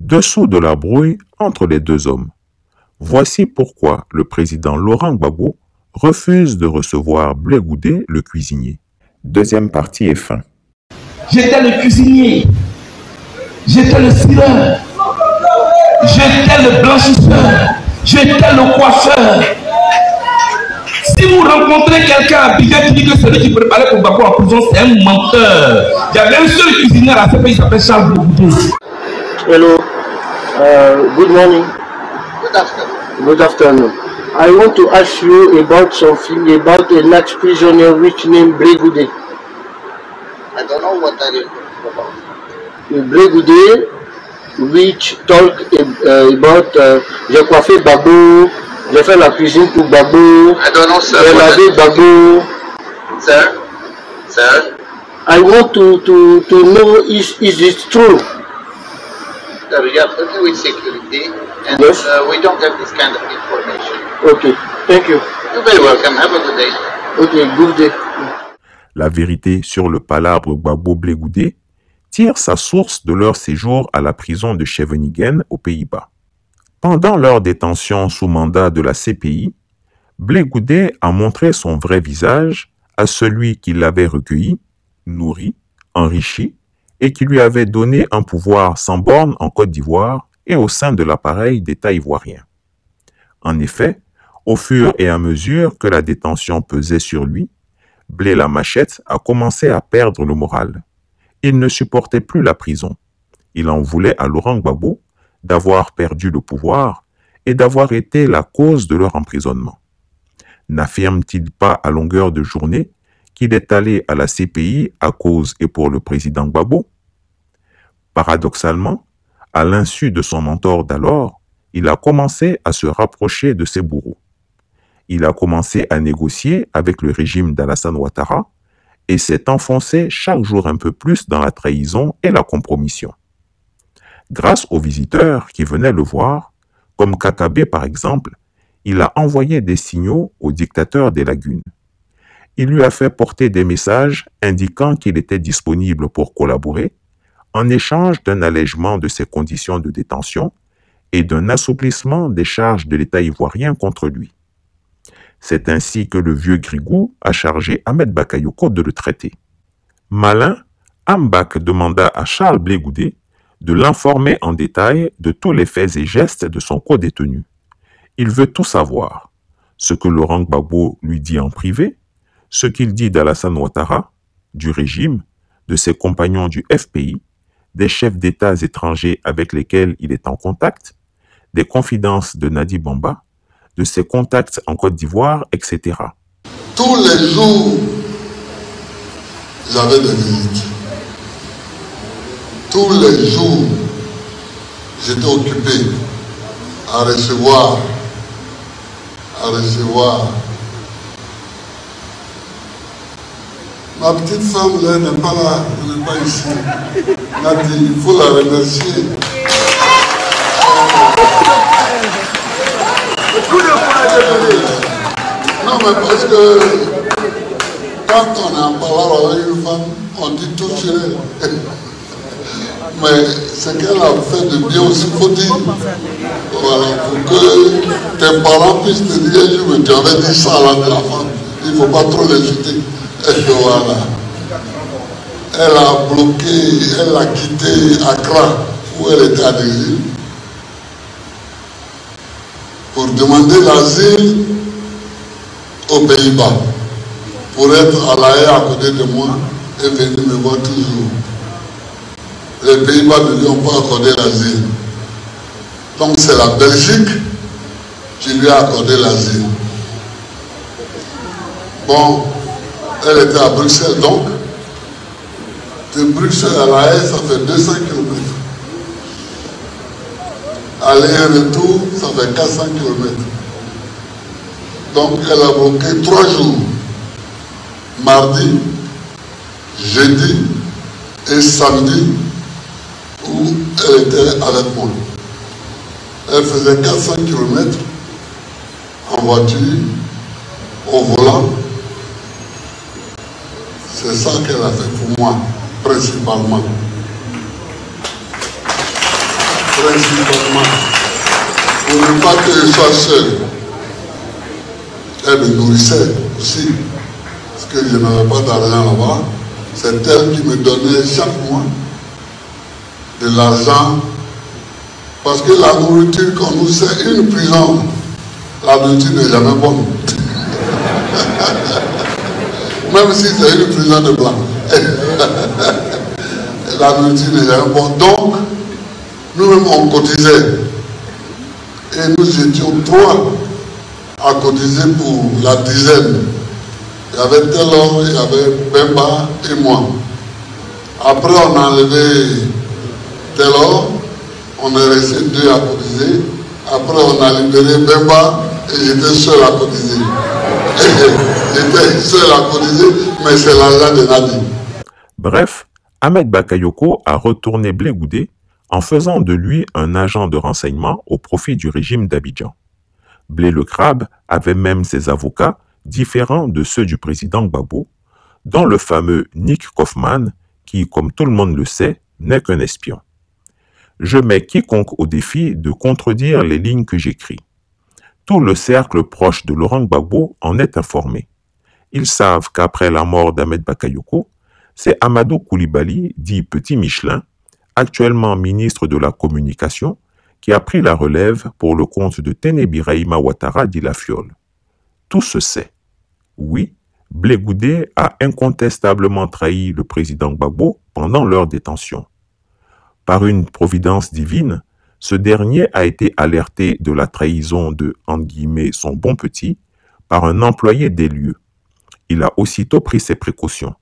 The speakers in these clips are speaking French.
dessous de la brouille entre les deux hommes. Voici pourquoi le président Laurent Gbagbo refuse de recevoir Blé Goudé, le cuisinier. Deuxième partie est fin. J'étais le cuisinier, j'étais le scelleur, j'étais le blanchisseur, j'étais le coiffeur. Si vous rencontrez quelqu'un à Abidjan qui dit que celui qui préparait pour Gbagbo en prison, c'est un menteur. Il y avait un seul cuisinier à ce pays qui s'appelle Charles Blé Goudé. Hello, good morning. Good afternoon. Good afternoon. I want to ask you about something about an ex-prisoner which named Blé Goudé. I don't know what are you talking about. Blé Goudé, which talk about j'ai coiffé Gbagbo, j'ai fait la cuisine pour Gbagbo, I don't know, sir. j'ai lavé Gbagbo. Sir, I want to know is it true? we are working with security and Yes. We don't have this kind of information. Okay, thank you. You're very welcome. Have a good day. Okay, good day. La vérité sur le palabre Gbagbo-Blé Goudé tire sa source de leur séjour à la prison de Scheveningen aux Pays-Bas. Pendant leur détention sous mandat de la CPI, Blé Goudé a montré son vrai visage à celui qui l'avait recueilli, nourri, enrichi et qui lui avait donné un pouvoir sans borne en Côte d'Ivoire et au sein de l'appareil d'État ivoirien. En effet, au fur et à mesure que la détention pesait sur lui, Blé la Machette a commencé à perdre le moral. Il ne supportait plus la prison. Il en voulait à Laurent Gbagbo d'avoir perdu le pouvoir et d'avoir été la cause de leur emprisonnement. N'affirme-t-il pas à longueur de journée qu'il est allé à la CPI à cause et pour le président Gbagbo? Paradoxalement, à l'insu de son mentor d'alors, il a commencé à se rapprocher de ses bourreaux. Il a commencé à négocier avec le régime d'Alassane Ouattara et s'est enfoncé chaque jour un peu plus dans la trahison et la compromission. Grâce aux visiteurs qui venaient le voir, comme Kakabe par exemple, il a envoyé des signaux au dictateur des lagunes. Il lui a fait porter des messages indiquant qu'il était disponible pour collaborer en échange d'un allègement de ses conditions de détention et d'un assouplissement des charges de l'État ivoirien contre lui. C'est ainsi que le vieux Grigou a chargé Ahmed Bakayoko de le traiter. Malin, Ambak demanda à Charles Blé Goudé de l'informer en détail de tous les faits et gestes de son co-détenu. Il veut tout savoir, ce que Laurent Gbagbo lui dit en privé, ce qu'il dit d'Alassane Ouattara, du régime, de ses compagnons du FPI, des chefs d'États étrangers avec lesquels il est en contact, des confidences de Nadi Bamba, de ses contacts en Côte d'Ivoire, etc. Tous les jours, j'avais des visites. Tous les jours, j'étais occupé à recevoir. Ma petite femme, là, n'est pas là, elle n'est pas ici. Nadi, il faut la remercier. Non, mais parce que quand on est en parlant avec une femme, on dit tout sur elle. Mais ce qu'elle a fait de bien aussi, il faut dire. Voilà, pour que tes parents puissent te dire, mais tu avais dit ça à la femme, il ne faut pas trop l'insulter. Et voilà. Elle a bloqué, elle a quitté Accra, où elle était en exil, pour demander l'asile aux Pays-Bas, pour être à La Haye à côté de moi et venir me voir toujours. Les Pays-Bas ne lui ont pas accordé l'asile. Donc c'est la Belgique qui lui a accordé l'asile. Bon, elle était à Bruxelles donc. De Bruxelles à La Haye, ça fait 200 km. Aller et retour, ça fait 400 km. Donc elle a bloqué 3 jours. Mardi, jeudi et samedi, où elle était avec moi. Elle faisait 400 km en voiture, au volant. C'est ça qu'elle a fait pour moi, principalement. principalement, pour ne pas que je sois seul. Elle me nourrissait aussi, parce que je n'avais pas d'argent là-bas. C'est elle qui me donnait chaque mois de l'argent, parce que la nourriture qu'on nous sert, une prison, la nourriture n'est jamais bonne. Même si c'est une prison de blanc. La nourriture n'est jamais bonne. Donc, nous-mêmes on cotisait. Et nous étions 3 à cotiser pour la dizaine. Il y avait Taylor, il y avait Bemba et moi. Après on a enlevé Taylor, on est resté 2 à cotiser. Après on a libéré Bemba et j'étais seul à cotiser. J'étais seul à cotiser, mais c'est l'argent de Nadi. Bref, Ahmed Bakayoko a retourné Blé Goudé en faisant de lui un agent de renseignement au profit du régime d'Abidjan. Blé le Crabe avait même ses avocats différents de ceux du président Gbagbo, dont le fameux Nick Kaufman, qui, comme tout le monde le sait, n'est qu'un espion. Je mets quiconque au défi de contredire les lignes que j'écris. Tout le cercle proche de Laurent Gbagbo en est informé. Ils savent qu'après la mort d'Ahmed Bakayoko, c'est Amadou Koulibaly, dit Petit Michelin, actuellement ministre de la Communication, qui a pris la relève pour le compte de Téné Birahima Ouattara dit la Fiole. Tout se sait. Oui, Blé Goudé a incontestablement trahi le président Gbagbo pendant leur détention. Par une providence divine, ce dernier a été alerté de la trahison de « son bon petit » par un employé des lieux. Il a aussitôt pris ses précautions.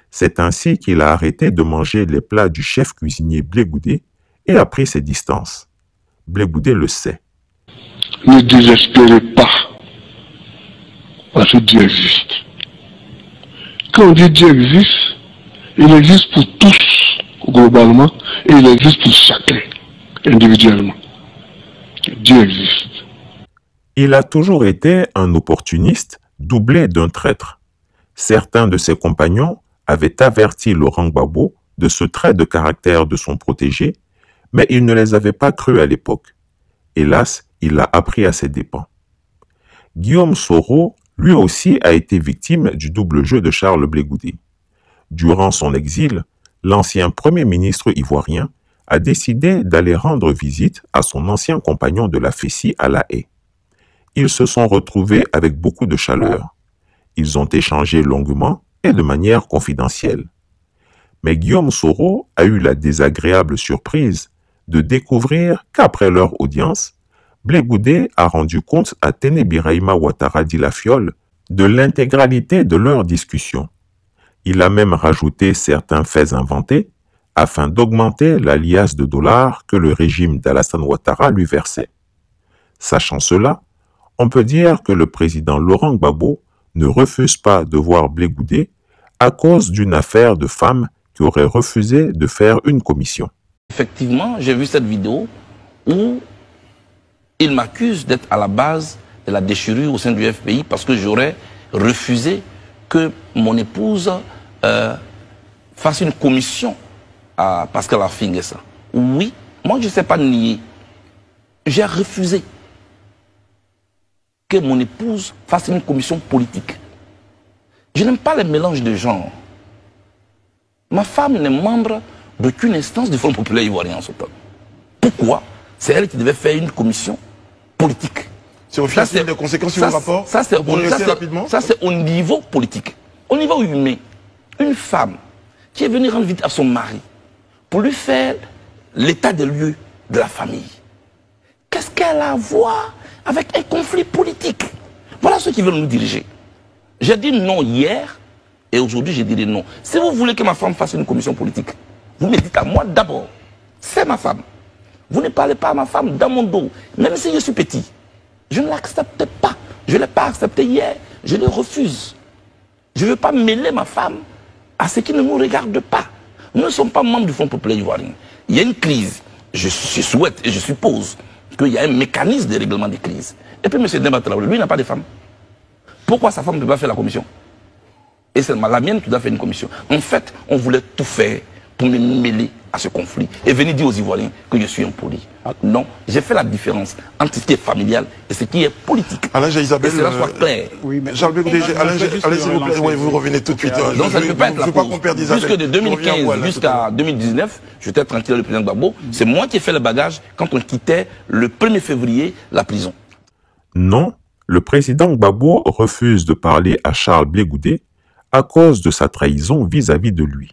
C'est ainsi qu'il a arrêté de manger les plats du chef cuisinier Blé Goudé et a pris ses distances. Blé Goudé le sait. Ne désespérez pas, parce que Dieu existe. Quand on dit Dieu existe, il existe pour tous, globalement, et il existe pour chacun, individuellement. Dieu existe. Il a toujours été un opportuniste doublé d'un traître. Certains de ses compagnons avaient averti Laurent Gbagbo de ce trait de caractère de son protégé, mais il ne les avait pas crus à l'époque. Hélas, il l'a appris à ses dépens. Guillaume Soro, lui aussi, a été victime du double jeu de Charles Blé Goudé. Durant son exil, l'ancien Premier ministre ivoirien a décidé d'aller rendre visite à son ancien compagnon de la Fessie à La Haye. Ils se sont retrouvés avec beaucoup de chaleur. Ils ont échangé longuement et de manière confidentielle. Mais Guillaume Soro a eu la désagréable surprise de découvrir qu'après leur audience, Blé Goudé a rendu compte à Téné Birahima Ouattara dit la Fiole de l'intégralité de leur discussion. Il a même rajouté certains faits inventés afin d'augmenter la liasse de dollars que le régime d'Alassane Ouattara lui versait. Sachant cela, on peut dire que le président Laurent Gbagbo ne refuse pas de voir Blé Goudé à cause d'une affaire de femme qui aurait refusé de faire une commission. Effectivement, j'ai vu cette vidéo où il m'accuse d'être à la base de la déchirure au sein du FPI parce que j'aurais refusé que mon épouse fasse une commission à Pascal Affi-N'Guessan. Oui, moi je ne sais pas nier. J'ai refusé que mon épouse fasse une commission politique. Je n'aime pas les mélanges de genres. Ma femme n'est membre d'aucune instance du Front populaire ivoirien en ce temps. Pourquoi? C'est elle qui devait faire une commission politique. C'est au final des conséquences sur le rapport. Ça, c'est au niveau politique. Au niveau humain, une femme qui est venue rendre visite à son mari pour lui faire l'état des lieux de la famille. Qu'est-ce qu'elle a à voir avec un conflit politique? Voilà ceux qui veulent nous diriger. J'ai dit non hier et aujourd'hui je dirai non. Si vous voulez que ma femme fasse une commission politique, vous me dites à moi d'abord. C'est ma femme. Vous ne parlez pas à ma femme dans mon dos, même si je suis petit. Je ne l'accepte pas. Je ne l'ai pas accepté hier. Je le refuse. Je ne veux pas mêler ma femme à ce qui ne nous regarde pas. Nous ne sommes pas membres du Front populaire ivoirien. Il y a une crise. Je souhaite et je suppose qu'il y a un mécanisme de règlement des crises. Et puis M. Demba Traoré, lui, il n'a pas de femme. Pourquoi sa femme ne peut pas faire la commission? Et c'est la mienne qui doit faire une commission. En fait, on voulait tout faire pour me mêler à ce conflit et venir dire aux Ivoiriens que je suis impoli. Non, j'ai fait la différence entre ce qui est familial et ce qui est politique. Alain Isabelle, et cela soit clair. Oui, mais Charles Bégoudé, allez s'il vous plaît, vous revenez tout de suite. Donc ça ne peut pas être la cause. Puisque de 2015 jusqu'à 2019, j'étais tranquille le président Gbagbo, c'est moi qui ai fait le bagage quand on quittait le 1er février la prison. Non, le président Gbagbo refuse de parler à Charles Blé Goudé à cause de sa trahison vis-à-vis de lui.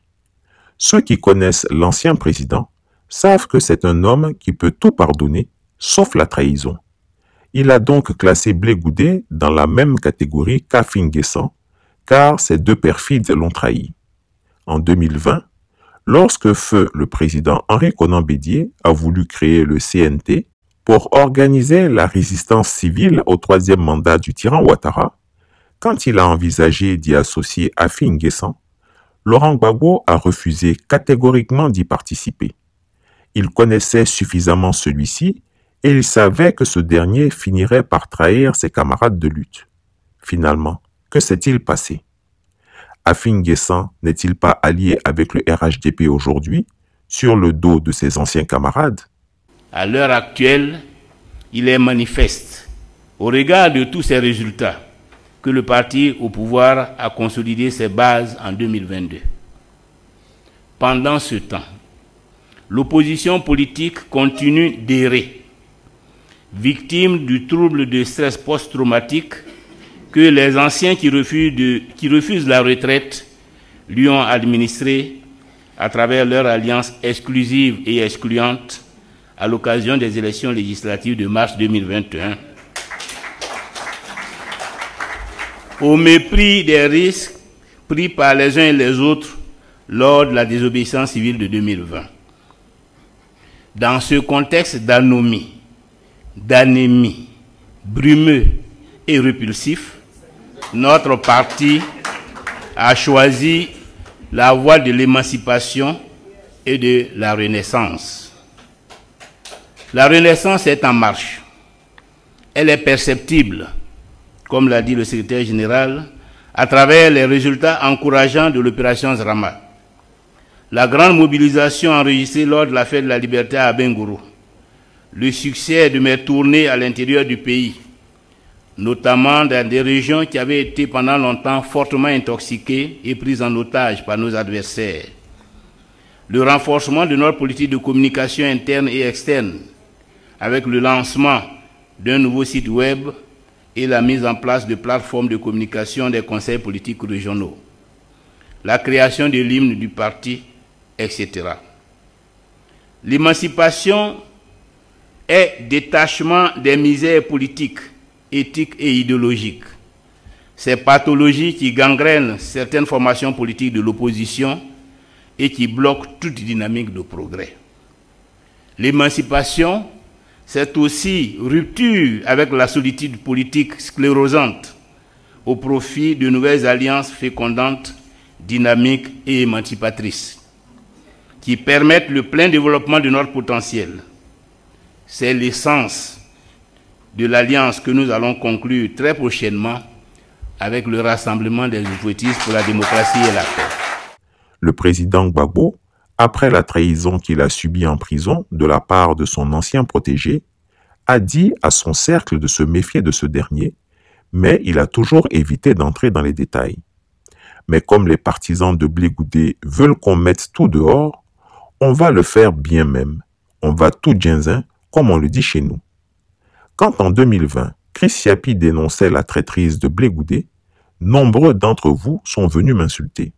Ceux qui connaissent l'ancien président savent que c'est un homme qui peut tout pardonner, sauf la trahison. Il a donc classé Blé Goudé dans la même catégorie qu'Afin Guessan, car ces deux perfides l'ont trahi. En 2020, lorsque feu le président Henri Konan Bédié a voulu créer le CNT pour organiser la résistance civile au troisième mandat du tyran Ouattara, quand il a envisagé d'y associer Afin Guessan, Laurent Gbagbo a refusé catégoriquement d'y participer. Il connaissait suffisamment celui-ci et il savait que ce dernier finirait par trahir ses camarades de lutte. Finalement, que s'est-il passé? Afin Guessan n'est-il pas allié avec le RHDP aujourd'hui, sur le dos de ses anciens camarades? À l'heure actuelle, il est manifeste, au regard de tous ces résultats, que le parti au pouvoir a consolidé ses bases en 2022. Pendant ce temps, l'opposition politique continue d'errer, victime du trouble de stress post-traumatique que les anciens qui refusent la retraite lui ont administré à travers leur alliance exclusive et excluante à l'occasion des élections législatives de mars 2021. Au mépris des risques pris par les uns et les autres lors de la désobéissance civile de 2020. Dans ce contexte d'anomie, d'anémie, brumeux et répulsif, notre parti a choisi la voie de l'émancipation et de la renaissance. La renaissance est en marche. Elle est perceptible, comme l'a dit le secrétaire général, à travers les résultats encourageants de l'opération Zrama. La grande mobilisation enregistrée lors de la fête de la liberté à Abengourou, le succès de mes tournées à l'intérieur du pays, notamment dans des régions qui avaient été pendant longtemps fortement intoxiquées et prises en otage par nos adversaires, le renforcement de notre politique de communication interne et externe, avec le lancement d'un nouveau site web et la mise en place de plateformes de communication des conseils politiques régionaux, la création de l'hymne du parti, etc. L'émancipation est détachement des misères politiques, éthiques et idéologiques. Ces pathologies qui gangrènent certaines formations politiques de l'opposition et qui bloquent toute dynamique de progrès. L'émancipation, c'est aussi rupture avec la solitude politique sclérosante au profit de nouvelles alliances fécondantes, dynamiques et émancipatrices qui permettent le plein développement de notre potentiel. C'est l'essence de l'alliance que nous allons conclure très prochainement avec le Rassemblement des Oufouettistes pour la démocratie et la paix. Le président Gbagbo, après la trahison qu'il a subie en prison de la part de son ancien protégé, a dit à son cercle de se méfier de ce dernier, mais il a toujours évité d'entrer dans les détails. Mais comme les partisans de Blé Goudé veulent qu'on mette tout dehors, on va le faire bien même. On va tout djinzin, comme on le dit chez nous. Quand en 2020, Chris Yapi dénonçait la traîtrise de Blé Goudé, nombreux d'entre vous sont venus m'insulter.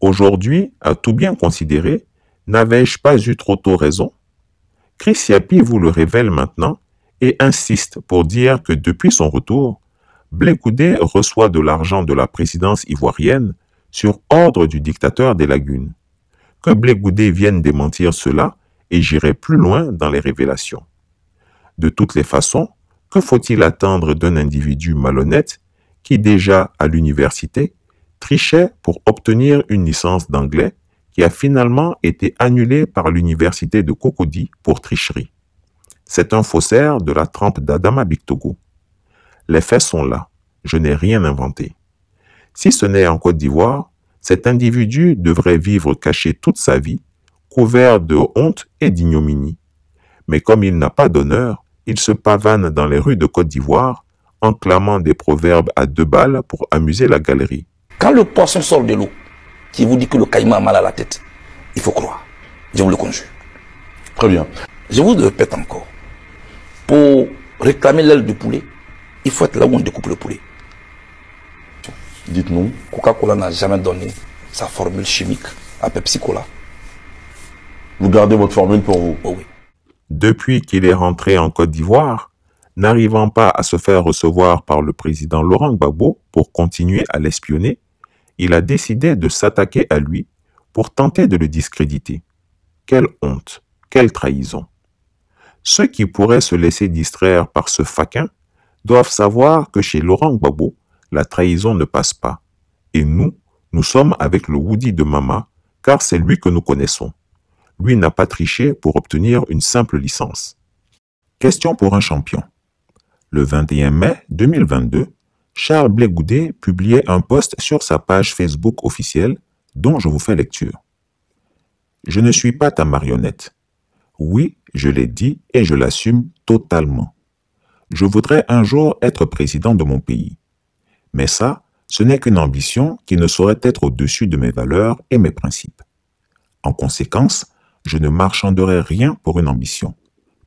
Aujourd'hui, à tout bien considérer, n'avais-je pas eu trop tôt raison? Chris Yapi vous le révèle maintenant et insiste pour dire que depuis son retour, Blé Goudé reçoit de l'argent de la présidence ivoirienne sur ordre du dictateur des Lagunes. Que Blé Goudé vienne démentir cela et j'irai plus loin dans les révélations. De toutes les façons, que faut-il attendre d'un individu malhonnête qui déjà à l'université trichait pour obtenir une licence d'anglais qui a finalement été annulée par l'université de Cocody pour tricherie? C'est un faussaire de la trempe d'Adama Bictogo. Les faits sont là, je n'ai rien inventé. Si ce n'est en Côte d'Ivoire, cet individu devrait vivre caché toute sa vie, couvert de honte et d'ignominie. Mais comme il n'a pas d'honneur, il se pavane dans les rues de Côte d'Ivoire en clamant des proverbes à 2 balles pour amuser la galerie. Quand le poisson sort de l'eau, qui vous dit que le caïman a mal à la tête, il faut croire. Je vous le conjure. Très bien. Je vous le répète encore. Pour réclamer l'aile du poulet, il faut être là où on découpe le poulet. Dites-nous. Coca-Cola n'a jamais donné sa formule chimique à Pepsi Cola. Vous gardez votre formule pour vous? Oh oui. Depuis qu'il est rentré en Côte d'Ivoire, n'arrivant pas à se faire recevoir par le président Laurent Gbagbo pour continuer à l'espionner, il a décidé de s'attaquer à lui pour tenter de le discréditer. Quelle honte, quelle trahison. Ceux qui pourraient se laisser distraire par ce faquin doivent savoir que chez Laurent Gbagbo, la trahison ne passe pas. Et nous sommes avec le Woody de Mama, car c'est lui que nous connaissons. Lui n'a pas triché pour obtenir une simple licence. Question pour un champion. Le 21 mai 2022, Charles Blé Goudé publiait un post sur sa page Facebook officielle dont je vous fais lecture. Je ne suis pas ta marionnette. Oui, je l'ai dit et je l'assume totalement. Je voudrais un jour être président de mon pays. Mais ça, ce n'est qu'une ambition qui ne saurait être au-dessus de mes valeurs et mes principes. En conséquence, je ne marchanderai rien pour une ambition.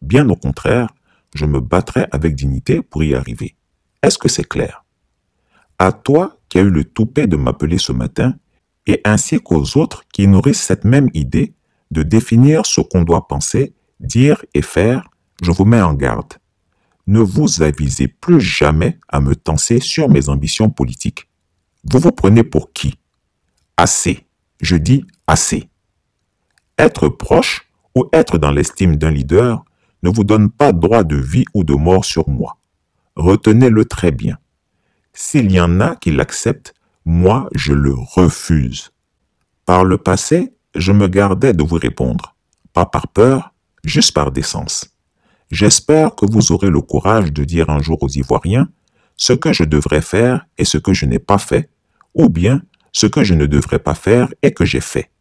Bien au contraire, je me battrai avec dignité pour y arriver. Est-ce que c'est clair? À toi qui as eu le toupet de m'appeler ce matin, et ainsi qu'aux autres qui nourrissent cette même idée de définir ce qu'on doit penser, dire et faire, je vous mets en garde. Ne vous avisez plus jamais à me tenser sur mes ambitions politiques. Vous vous prenez pour qui? Assez. Je dis assez. Être proche ou être dans l'estime d'un leader ne vous donne pas droit de vie ou de mort sur moi. Retenez-le très bien. S'il y en a qui l'acceptent, moi, je le refuse. Par le passé, je me gardais de vous répondre. Pas par peur, juste par décence. J'espère que vous aurez le courage de dire un jour aux Ivoiriens ce que je devrais faire et ce que je n'ai pas fait, ou bien ce que je ne devrais pas faire et que j'ai fait.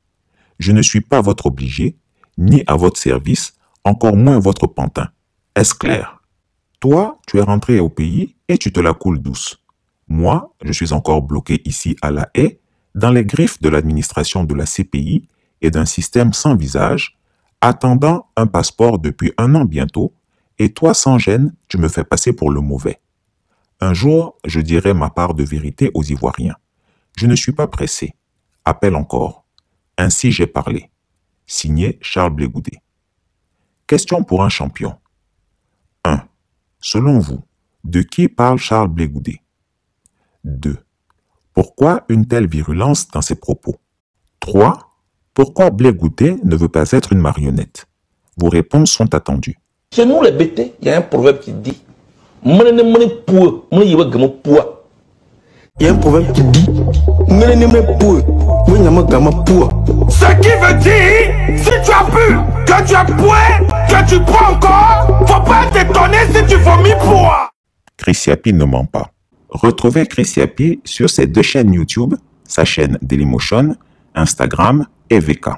Je ne suis pas votre obligé, ni à votre service, encore moins votre pantin. Est-ce clair? Toi, tu es rentré au pays et tu te la coules douce. Moi, je suis encore bloqué ici à La Haye, dans les griffes de l'administration de la CPI et d'un système sans visage, attendant un passeport depuis 1 an bientôt, et toi, sans gêne, tu me fais passer pour le mauvais. Un jour, je dirai ma part de vérité aux Ivoiriens. Je ne suis pas pressé. Appelle encore. Ainsi j'ai parlé. Signé Charles Blé Goudé. Question pour un champion. 1. Selon vous, de qui parle Charles Blé Goudé? 2. Pourquoi une telle virulence dans ses propos? 3. Pourquoi Blé Goudé ne veut pas être une marionnette? Vos réponses sont attendues. Chez nous, les bêtés, il y a un proverbe qui dit il y a un proverbe qui dit ce qui veut dire, si tu as bu, que tu as poué, que tu bois encore, faut pas t'étonner si tu vomis poids. Chris Yapi ne ment pas. Retrouvez Chris Yapi sur ses 2 chaînes YouTube, sa chaîne Dailymotion, Instagram et VK.